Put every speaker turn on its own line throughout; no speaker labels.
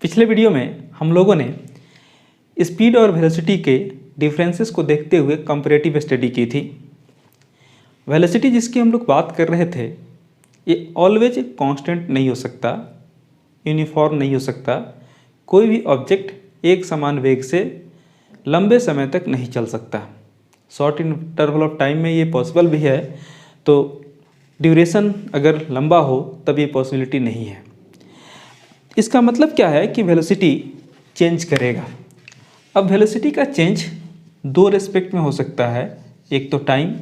पिछले वीडियो में हम लोगों ने स्पीड और वेलोसिटी के डिफरेंसेस को देखते हुए कंपैरेटिव स्टडी की थी। वेलोसिटी जिसकी हम लोग बात कर रहे थे, ये ऑलवेज कांस्टेंट नहीं हो सकता, यूनिफॉर्म नहीं हो सकता। कोई भी ऑब्जेक्ट एक समान वेग से लंबे समय तक नहीं चल सकता। शॉर्ट इंटरवल ऑफ टाइम में ये पॉसिबल भी है, तो ड्यूरेशन अगर लंबा हो तब ये पॉसिबिलिटी नहीं है। इसका मतलब क्या है कि वेलोसिटी चेंज करेगा। अब वेलोसिटी का चेंज दो रेस्पेक्ट में हो सकता है, एक तो टाइम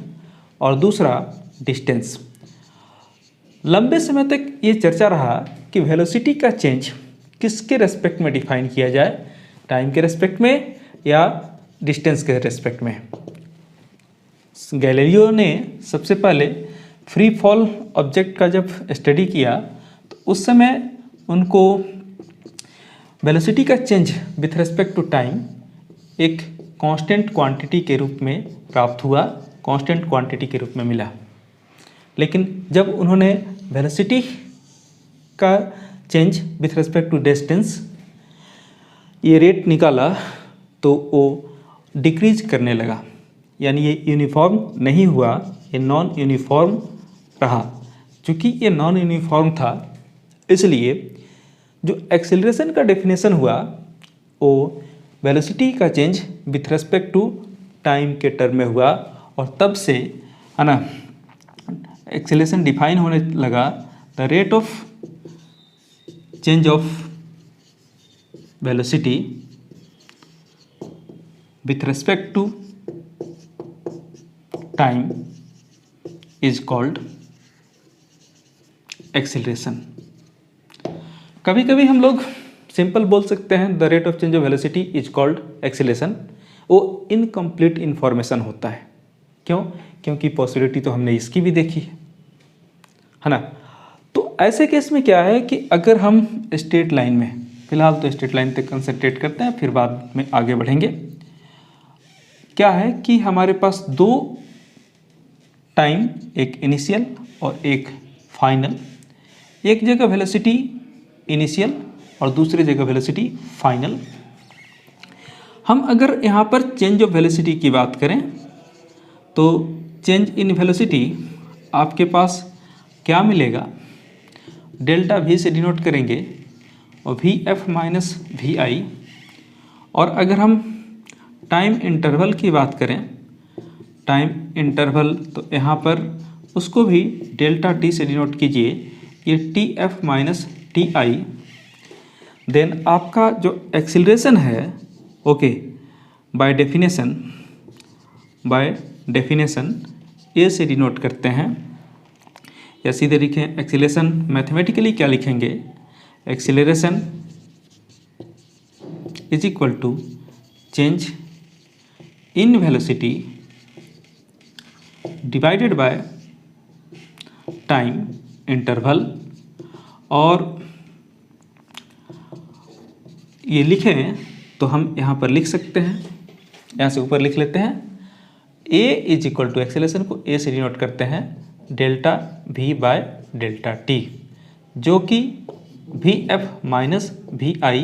और दूसरा डिस्टेंस। लंबे समय तक ये चर्चा रहा कि वेलोसिटी का चेंज किसके रेस्पेक्ट में डिफाइन किया जाए, टाइम के रेस्पेक्ट में या डिस्टेंस के रेस्पेक्ट में। गैलीलियो ने सबसे पहले फ्री फॉल ऑब्जेक्ट का जब स्टडी किया तो उस समय उनको वेलोसिटी का change with respect to time एक कांस्टेंट क्वांटिटी के रूप में प्राप्त हुआ, कांस्टेंट क्वांटिटी के रूप में मिला। लेकिन जब उन्होंने वेलोसिटी का change with respect to distance ये रेट निकाला तो वो डिक्रीज करने लगा, यानी ये यूनिफॉर्म नहीं हुआ, ये नॉन यूनिफॉर्म रहा। चूँकि ये नॉन यूनिफॉर्म था इसलिए जो एक्सेलरेशन का डेफिनेशन हुआ वो वेलोसिटी का change with respect to time के टर्म में हुआ, और तब से है ना एक्सेलरेशन डिफाइन होने लगा the rate of change of velocity with respect to time is called acceleration. कभी कभी हम लोग सिंपल बोल सकते हैं the rate of change of velocity is called acceleration. वो इनकम्प्लीट इन्फॉर्मेशन होता है। क्यों? क्योंकि पॉसिबिलिटी तो हमने इसकी भी देखी है ना। तो ऐसे केस में क्या है कि अगर हम स्ट्रेट लाइन में, फिलहाल तो स्ट्रेट लाइन तक कंसंट्रेट करते हैं, फिर बाद में आगे बढ़ेंगे। क्या है कि हमारे पास दो टाइम, एक इनिशियल और एक फाइनल, एक जगह वेलोसिटी इनिशियल और दूसरी जगह वेलोसिटी फाइनल। हम अगर यहाँ पर चेंज ऑफ वेलोसिटी की बात करें तो चेंज इन वेलोसिटी आपके पास क्या मिलेगा, डेल्टा वी से डिनोट करेंगे और वी एफ माइनस वी आई। और अगर हम टाइम इंटरवल की बात करें, टाइम इंटरवल, तो यहाँ पर उसको भी डेल्टा टी से डिनोट कीजिए, ये T F minus T I. Then आपका जो एक्सीलरेशन है, ओके, बाय डेफिनेशन ए से डिनोट करते हैं, या सीधे लिखें एक्सीलरेशन मैथमेटिकली क्या लिखेंगे, acceleration is equal to change in velocity divided by time interval. और ये लिखें तो हम यहाँ पर लिख सकते हैं, यहाँ से ऊपर लिख लेते हैं, a is equal to acceleration को a से डिनोट करते हैं delta v by delta t, जो कि V F minus V I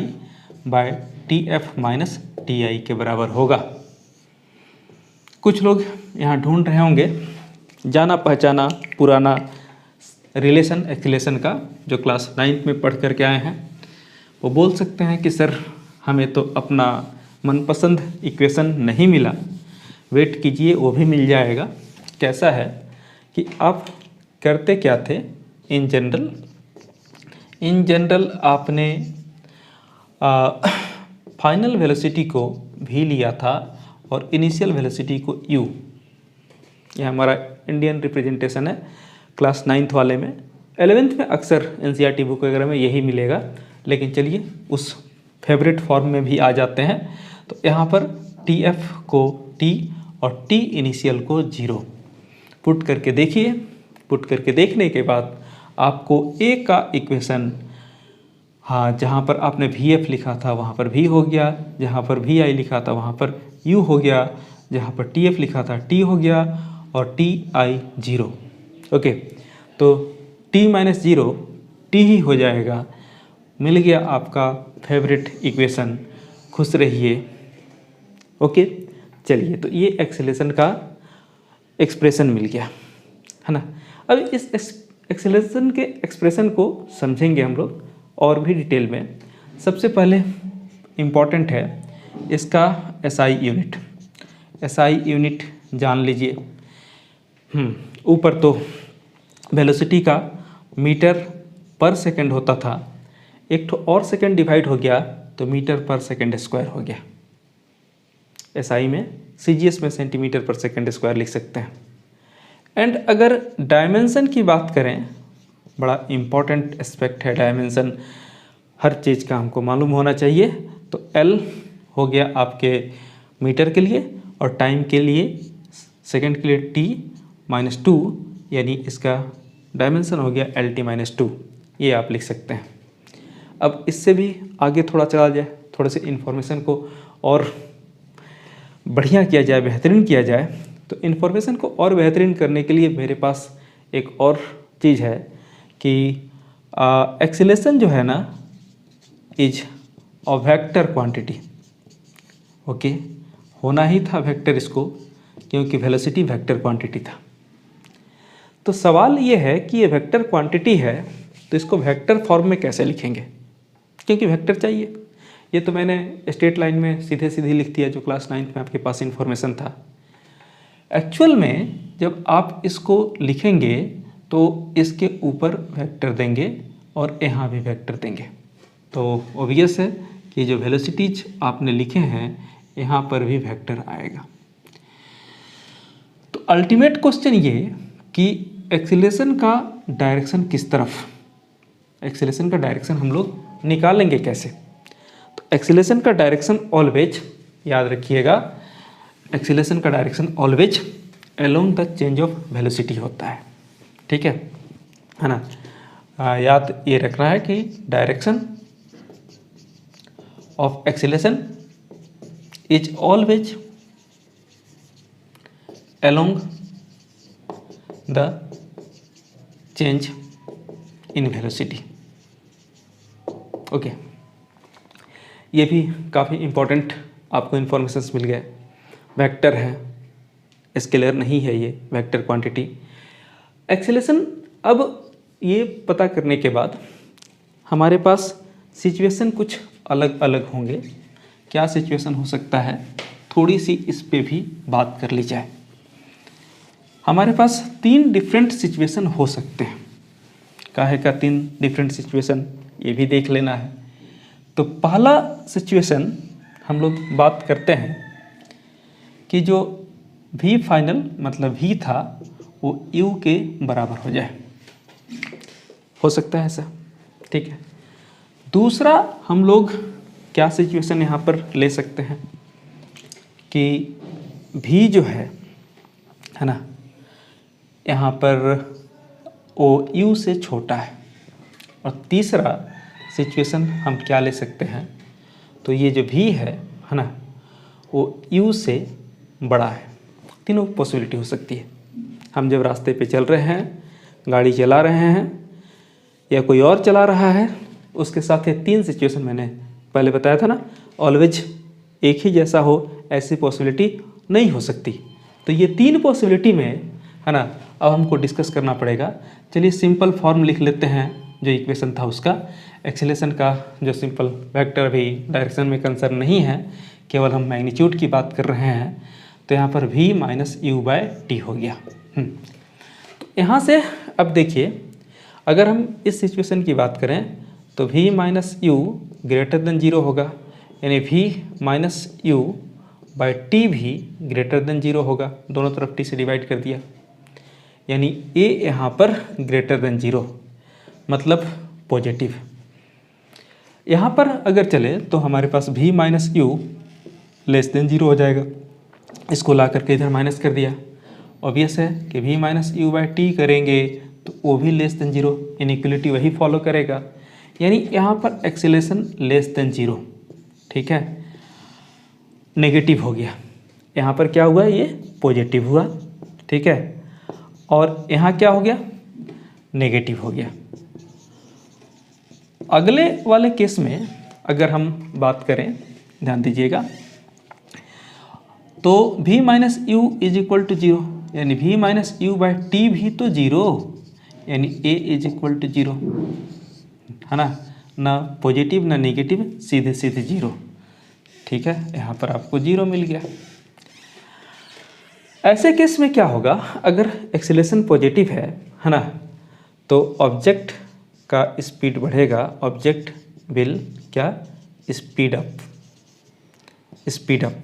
by T F minus T I के बराबर होगा। कुछ लोग यहाँ ढूंढ रहे होंगे जाना पहचाना पुराना रिलेशन एक्सीलरेशन का, जो क्लास 9 में पढ़ करके आए हैं। वो बोल सकते हैं कि सर हमें तो अपना मनपसंद इक्वेशन नहीं मिला, वेट कीजिए वो भी मिल जाएगा। कैसा है कि आप करते क्या थे, इन जनरल आपने फाइनल वेलोसिटी को भी लिया था और इनिशियल वेलोसिटी को u। यह हमारा इंडियन रिप्रेजेंटेशन है क्लास 9th वाले में। 11th में अक्सर NCERT बुक वगैरह में यही मिलेगा, लेकिन चलिए उस फेवरेट फॉर्म में भी आ जाते हैं। तो यहाँ पर टी एफ को t और t इनिशियल को 0 पुट करके देखिए। पुट करके देखने के बाद आपको a का इक्वेशन, हाँ, जहाँ पर आपने वी एफ लिखा था वहाँ पर v हो गया, जहाँ पर वी आई लिखा था वहाँ पर u हो गया, जहाँ पर टी एफ लिखा था t हो गया और टी आई 0। ओके, तो t माइनस 0 t ही हो जाएगा मिल गया आपका फेवरेट इक्वेशन, खुश रहिए। ओके, चलिए, तो ये एक्सेलेरेशन का एक्सप्रेशन मिल गया, है ना। अब इस एक्सेलेरेशन के एक्सप्रेशन को समझेंगे हम लोग और भी डिटेल में। सबसे पहले इम्पॉर्टेंट है इसका एसआई यूनिट। एसआई यूनिट जान लीजिए। ऊपर तो वेलोसिटी का मीटर पर सेकंड होता था, एक तो और सेकंड डिवाइड हो गया तो मीटर पर सेकंड स्क्वायर हो गया। एसआई में, सीजीएस में सेंटीमीटर पर सेकंड स्क्वायर लिख सकते हैं। एंड अगर डायमेंशन की बात करें, बड़ा इम्पॉर्टेंट एस्पेक्ट है डायमेंशन, हर चीज़ का हमको मालूम होना चाहिए। तो एल हो गया आपके मीटर के लिए और टाइम के लिए, सेकंड के लिए t-2, यानी इसका डायमेंशन हो गया LT-2। ये आप लिख सकते हैं। अब इससे भी आगे थोड़ा चला जाए, थोड़े से इन्फॉर्मेशन को और बढ़िया किया जाए, बेहतरीन किया जाए, तो इन्फॉर्मेशन को और बेहतरीन करने के लिए मेरे पास एक और चीज़ है कि एक्सेलेरेशन जो है ना is a vector quantity. Okay, होना ही था वेक्टर इसको, क्योंकि वेलोसिटी वेक्टर क्वांटिटी था। तो सवाल ये है कि ये वेक्टर क्वांटिटी है तो इसको वेक्टर फॉर्म में कैसे लिखेंगे, क्योंकि वेक्टर चाहिए। ये तो मैंने स्ट्रेट लाइन में सीधे सीधे लिख दिया जो क्लास 9 में आपके पास इन्फॉर्मेशन था। एक्चुअल में जब आप इसको लिखेंगे तो इसके ऊपर वेक्टर देंगे और यहाँ भी वेक्टर देंगे। तो ऑब्वियस है कि जो वेलोसिटीज आपने लिखे हैं यहाँ पर भी वेक्टर आएगा। तो अल्टीमेट क्वेश्चन ये कि एक्सीलरेशन का डायरेक्शन किस तरफ, एक्सीलरेशन का डायरेक्शन हम लोग निकालेंगे कैसे। तो एक्सीलरेशन का डायरेक्शन ऑलवेज, याद रखिएगा, एक्सीलरेशन का direction always along the change of velocity होता है। ठीक है ना। याद ये रखना है कि direction of acceleration is always along the change in velocity. Okay, ये भी काफ़ी इम्पोर्टेंट आपको इन्फॉर्मेशन मिल गया। वेक्टर है, स्केलर नहीं है, ये वेक्टर क्वांटिटी। एक्सेलेरेशन, अब ये पता करने के बाद हमारे पास सिचुएशन कुछ अलग अलग होंगे। क्या सिचुएशन हो सकता है, थोड़ी सी इस पे भी बात कर ली जाए। हमारे पास 3 डिफरेंट सिचुएशन हो सकते हैं। काहे का 3 डिफरेंट सिचुएशन, ये भी देख लेना है। तो पहला सिचुएशन हम लोग बात करते हैं कि जो v फाइनल मतलब v था वो u के बराबर हो जाए, हो सकता है ऐसा। ठीक है। दूसरा हम लोग क्या सिचुएशन यहाँ पर ले सकते हैं कि v जो है ना, यहाँ पर वो u से छोटा है। और तीसरा सिचुएशन हम क्या ले सकते हैं, तो ये जो v है ना, वो u से बड़ा है। तीनों पॉसिबिलिटी हो सकती है। हम जब रास्ते पे चल रहे हैं, गाड़ी चला रहे हैं या कोई और चला रहा है, उसके साथ ये 3 सिचुएशन मैंने पहले बताया था ना, ऑलवेज एक ही जैसा हो ऐसी पॉसिबिलिटी नहीं हो सकती। तो ये 3 पॉसिबिलिटी में है ना, अब हमको डिस्कस करना पड़ेगा। चलिए सिंपल फॉर्म लिख लेते हैं जो इक्वेशन था उसका। एक्सेलेरेशन का जो सिंपल वेक्टर भी डायरेक्शन में कंसर्न नहीं है, केवल हम मैग्नीट्यूड की बात कर रहे हैं। तो यहाँ पर v minus you by T हो गया। तो यहाँ से अब देखिए, अगर हम इस सिचुएशन की बात करें तो v minus u greater than 0 होगा, यानी v minus you by t भी ग्रेटर देन 0 होगा। दोनों तरफ t से डिवाइड कर दिया, यानी a यहाँ पर ग्रेटर देन 0 मतलब पॉजिटिव। यहाँ पर अगर चले तो हमारे पास v minus you less than 0 हो जाएगा। इसको ला करके इधर माइनस कर दिया। ऑब्वियस है कि v minus you by t करेंगे तो वो भी लेस देन 0, इनइक्वलिटी वही फॉलो करेगा। यानी यहाँ पर एक्सेलेरेशन लेस देन 0। ठीक है, नेगेटिव हो गया। यहाँ पर क्या हुआ, ये पॉजिटिव हुआ। ठीक है, और यहाँ क्या हो गया, नेगेटिव हो गया। अगले वाले केस में अगर हम बात करें, ध्यान दीजिएगा, तो v minus u is equal to 0, यानी v minus u by t भी तो 0, यानी a इज इक्वल टू 0, है ना पॉजिटिव ना नेगेटिव, सीधे सीधे 0। ठीक है, यहाँ पर आपको 0 मिल गया। ऐसे केस में क्या होगा, अगर एक्सीलरेशन पॉजिटिव है ना, तो ऑब्जेक्ट का स्पीड बढ़ेगा, ऑब्जेक्ट विल क्या, स्पीड अप।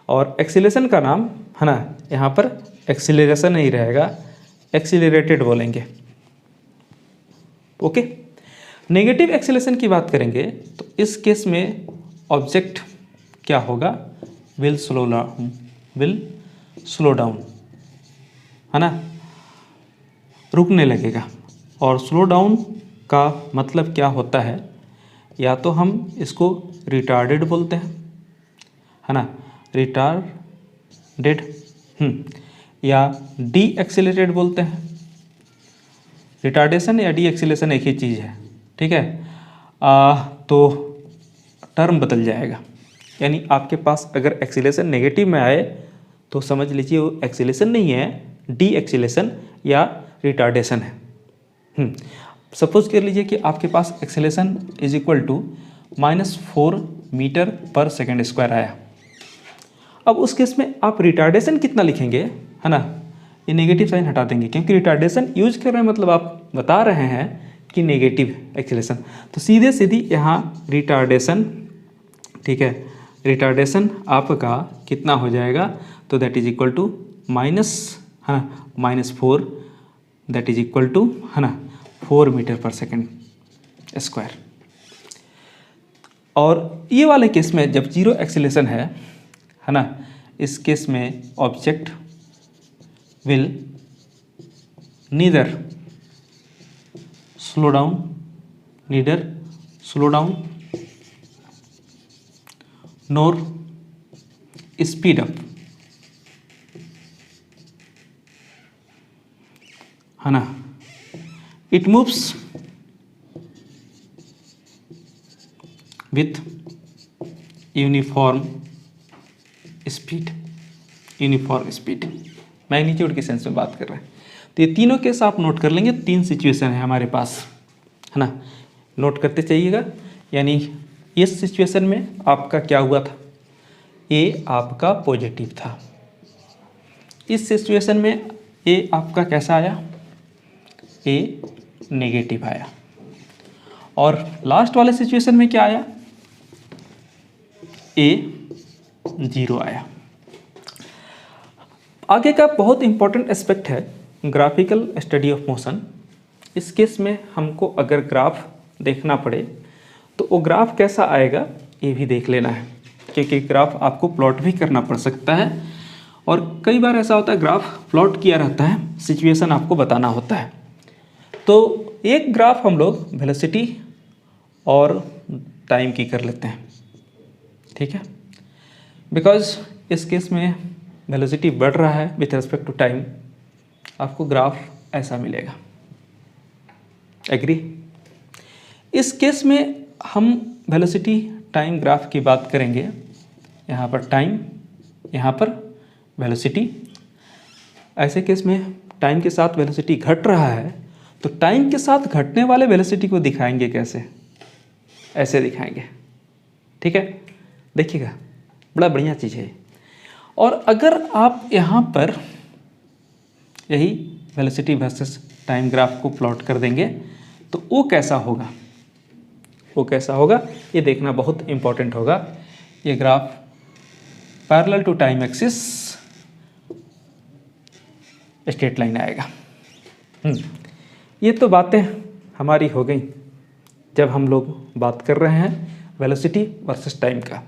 और एक्सीलरेशन का नाम है ना, यहाँ पर एक्सीलरेशन नहीं रहेगा, एक्सीलरेटेड बोलेंगे। ओके, नेगेटिव एक्सीलरेशन की बात करेंगे तो इस केस में ऑब्जेक्ट क्या होगा, विल स्लो डाउन, है ना, रुकने लगेगा। और स्लो डाउन का मतलब क्या होता है, या तो हम इसको रिटार्डेड बोलते हैं, है ना, रिटार्डेड, या डी एक्सीलरेटेड बोलते हैं। रिटार्डेशन या डी एक्सीलरेशन एक ही चीज़ है, ठीक है। तो टर्म बदल जाएगा, यानी आपके पास अगर एक्सीलरेशन नेगेटिव में आए तो समझ लीजिए वो एक्सीलरेशन नहीं है, डी एक्सीलरेशन या रिटार्डेशन है। सपोज कर लीजिए कि आपके पास acceleration is equal to -4 metre per second square आया। अब उस केस में आप रिटार्डेशन कितना लिखेंगे, है ना, ये नेगेटिव साइन हटा देंगे, क्योंकि रिटार्डेशन यूज कर रहे हैं मतलब आप बता रहे हैं कि नेगेटिव एक्सीलरेशन, तो सीधे सीधी यहाँ रिटार्डेशन, ठीक है, रिटार्डेशन आपका कितना हो जाएगा, तो that is equal to -4, that is equal to, है ना, 4 मीटर पर सेकेंड स्क्वायर। और ये वाले केस में जब 0 एक्सीलरेशन है ना, इस केस में object will neither slow down NOR speed up, है ना, it moves with uniform speed, magnitude के सेंस में बात कर रहे हैं। तो ये तीनों केस आप नोट कर लेंगे, 3 सिचुएशन है हमारे पास, है ना, नोट करते चाहिएगा। यानी इस सिचुएशन में आपका क्या हुआ था, ए आपका पॉजिटिव था, इस सिचुएशन में ए आपका कैसा आया, ए नेगेटिव आया, और लास्ट वाले सिचुएशन में क्या आया, ए 0 आया। आगे का बहुत इंपॉर्टेंट एस्पेक्ट है ग्राफिकल स्टडी ऑफ मोशन। इस केस में हमको अगर ग्राफ देखना पड़े तो वो ग्राफ कैसा आएगा ये भी देख लेना है, क्योंकि ग्राफ आपको प्लॉट भी करना पड़ सकता है, और कई बार ऐसा होता है ग्राफ प्लॉट किया रहता है, सिचुएशन आपको बताना होता है। तो एक ग्राफ हम लोग वेलोसिटी और टाइम की कर लेते हैं, ठीक है, बिकॉज इस केस में वेलोसिटी बढ़ रहा है विथ रिस्पेक्ट टू टाइम, आपको ग्राफ ऐसा मिलेगा। एग्री? इस केस में हम वेलोसिटी टाइम ग्राफ की बात करेंगे, यहाँ पर टाइम, यहाँ पर वेलोसिटी। ऐसे केस में टाइम के साथ वेलोसिटी घट रहा है, तो टाइम के साथ घटने वाले वेलोसिटी को दिखाएंगे कैसे, ऐसे दिखाएंगे, ठीक है। देखिएगा बड़ा बढ़िया चीज़ है। और अगर आप यहाँ पर यही वेलोसिटी वर्सेस टाइम ग्राफ को प्लॉट कर देंगे तो वो कैसा होगा, ये देखना बहुत इम्पॉर्टेंट होगा। ये graph parallel to time axis straight line आएगा। ये तो बातें हमारी हो गई जब हम लोग बात कर रहे हैं वेलोसिटी वर्सेस टाइम का।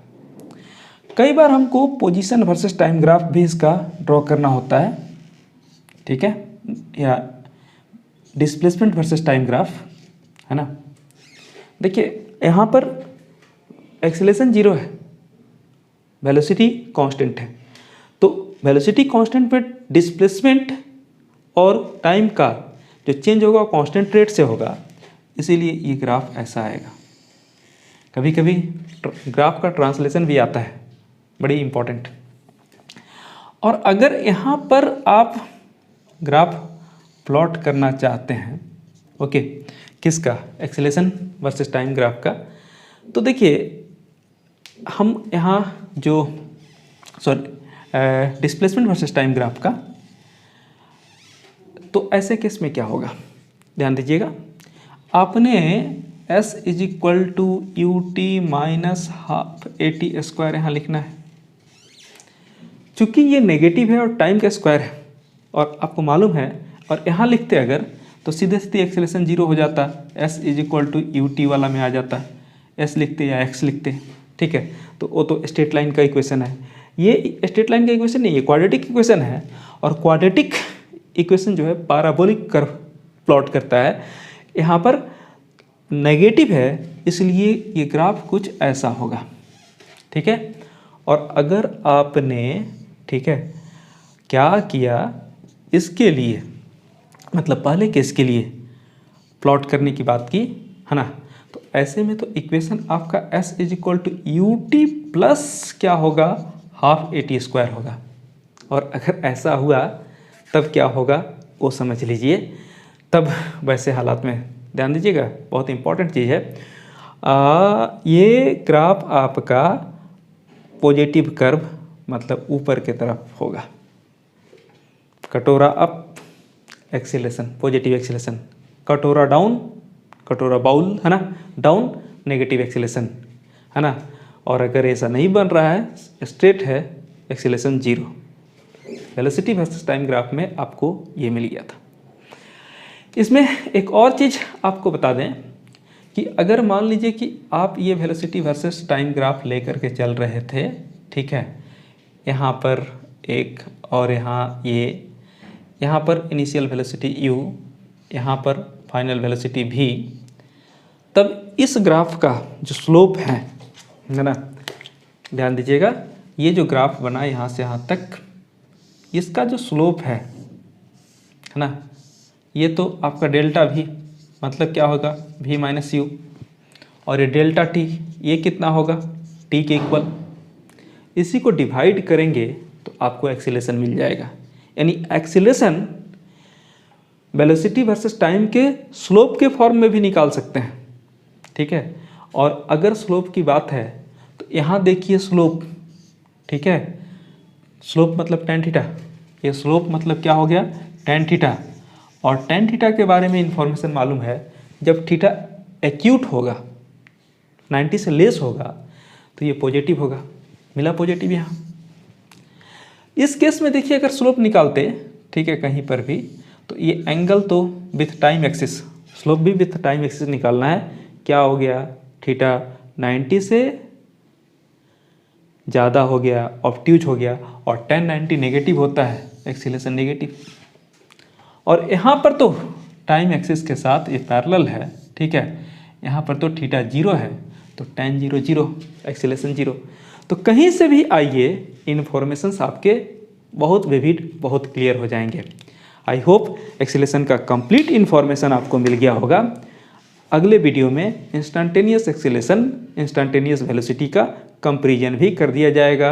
कई बार हमको पोजीशन वर्सेस टाइम ग्राफ भी इसका ड्रॉ करना होता है, ठीक है, या डिस्प्लेसमेंट वर्सेस टाइम ग्राफ, है ना। देखिए यहाँ पर एक्सीलरेशन 0 है, वेलोसिटी कांस्टेंट है, तो वेलोसिटी कांस्टेंट पे डिस्प्लेसमेंट और टाइम का जो चेंज होगा कांस्टेंट रेट से होगा, इसीलिए ये ग्राफ ऐसा आएगा। कभी कभी ग्राफ का ट्रांसलेशन भी आता है, बड़ी इम्पोर्टेंट। और अगर यहाँ पर आप ग्राफ प्लॉट करना चाहते हैं, ओके, किसका, एक्सेलेरेशन वर्सेस टाइम ग्राफ का, तो देखिए हम यहाँ जो डिस्प्लेसमेंट वर्सेस टाइम ग्राफ का, तो ऐसे केस में क्या होगा, ध्यान दीजिएगा। आपने s is equal to u t minus half AT² यहाँ लिखना है। चूंकि ये नेगेटिव है और टाइम का स्क्वायर है और आपको मालूम है, और यहाँ लिखते अगर तो सीधे सीधे एक्सेलेरेशन 0 हो जाता, s is equal to u t वाला में आ जाता, s लिखते या x लिखते, ठीक है। तो वो तो स्ट्रेट लाइन का इक्वेशन है, ये स्ट्रेट लाइन का इक्वेशन नहीं, ये क्वाड्रेटिक इक्वेशन है। और क्वाड्रेटिक इक्वेशन जो है पैराबोलिक कर्व प्लॉट करता है। यहाँ पर नेगेटिव है, इसलिए ये ग्राफ कुछ ऐसा होगा, ठीक है। और अगर आपने, ठीक है, क्या किया, इसके लिए मतलब पहले केस के लिए प्लॉट करने की बात की, है ना, तो ऐसे में तो इक्वेशन आपका s is equal to u t plus क्या होगा, हाफ AT² होगा। और अगर ऐसा हुआ तब क्या होगा वो समझ लीजिए। तब वैसे हालात में ध्यान दीजिएगा, बहुत इंपॉर्टेंट चीज़ है। ये ग्राफ आपका पॉजिटिव कर्व मतलब ऊपर की तरफ होगा, कटोरा अप एक्सीलरेशन, पॉजिटिव एक्सीलरेशन, कटोरा डाउन, कटोरा बाउल, है ना, डाउन नेगेटिव एक्सीलरेशन, है ना। और अगर ऐसा नहीं बन रहा है, स्ट्रेट है, acceleration 0। Velocity versus time graph में आपको ये मिल गया था। इसमें एक और चीज़ आपको बता दें कि अगर मान लीजिए कि आप ये वेलोसिटी वर्सेस टाइम ग्राफ लेकर के चल रहे थे, ठीक है, यहाँ पर एक और यहाँ पर इनिशियल वेलोसिटी u, यहाँ पर फाइनल वेलोसिटी v, तब इस ग्राफ का जो स्लोप है ना, ध्यान दीजिएगा, ये जो ग्राफ बना यहाँ से यहाँ तक, इसका जो स्लोप है ना, ये तो आपका डेल्टा v, मतलब क्या होगा, v माइनस यू, और ये डेल्टा t, ये कितना होगा, t के इक्वल। इसी को डिवाइड करेंगे तो आपको एक्सीलरेशन मिल जाएगा। यानी एक्सीलरेशन वेलोसिटी वर्सेस टाइम के स्लोप के फॉर्म में भी निकाल सकते हैं, ठीक है। और अगर स्लोप की बात है तो यहाँ देखिए स्लोप, ठीक है, स्लोप मतलब tan थीटा, ये स्लोप मतलब क्या हो गया, tan थीटा। और tan थीटा के बारे में इंफॉर्मेशन मालूम है, जब थीटा एक्यूट होगा, 90 से लेस होगा, तो ये पॉजिटिव होगा, मिला पॉजिटिव यहाँ। इस केस में देखिए अगर स्लोप निकालते, ठीक है, कहीं पर भी, तो ये एंगल तो विथ टाइम एक्सिस, स्लोप भी विथ टाइम एक्सिस निकालना है। क्या हो गया, थीटा 90 से ज़्यादा हो गया, ऑब्ट्यूज हो गया, और tan 90 नेगेटिव होता है, एक्सीलरेशन नेगेटिव। और यहाँ पर तो टाइम एक्सिस के साथ ये पैरेलल है, ठीक है, यहाँ पर तो थीटा 0 है, तो tan 0 0, एक्सीलरेशन 0। तो कहीं से भी आइए, इन्फॉर्मेशंस आपके बहुत विविड, बहुत क्लियर हो जाएंगे। आई होप एक्सीलरेशन का कंप्लीट इन्फॉर्मेशन आपको मिल गया होगा। अगले वीडियो में इंस्टेंटेनियस एक्सीलरेशन, इंस्टेंटेनियस वेलोसिटी का कंपैरिजन भी कर दिया जाएगा।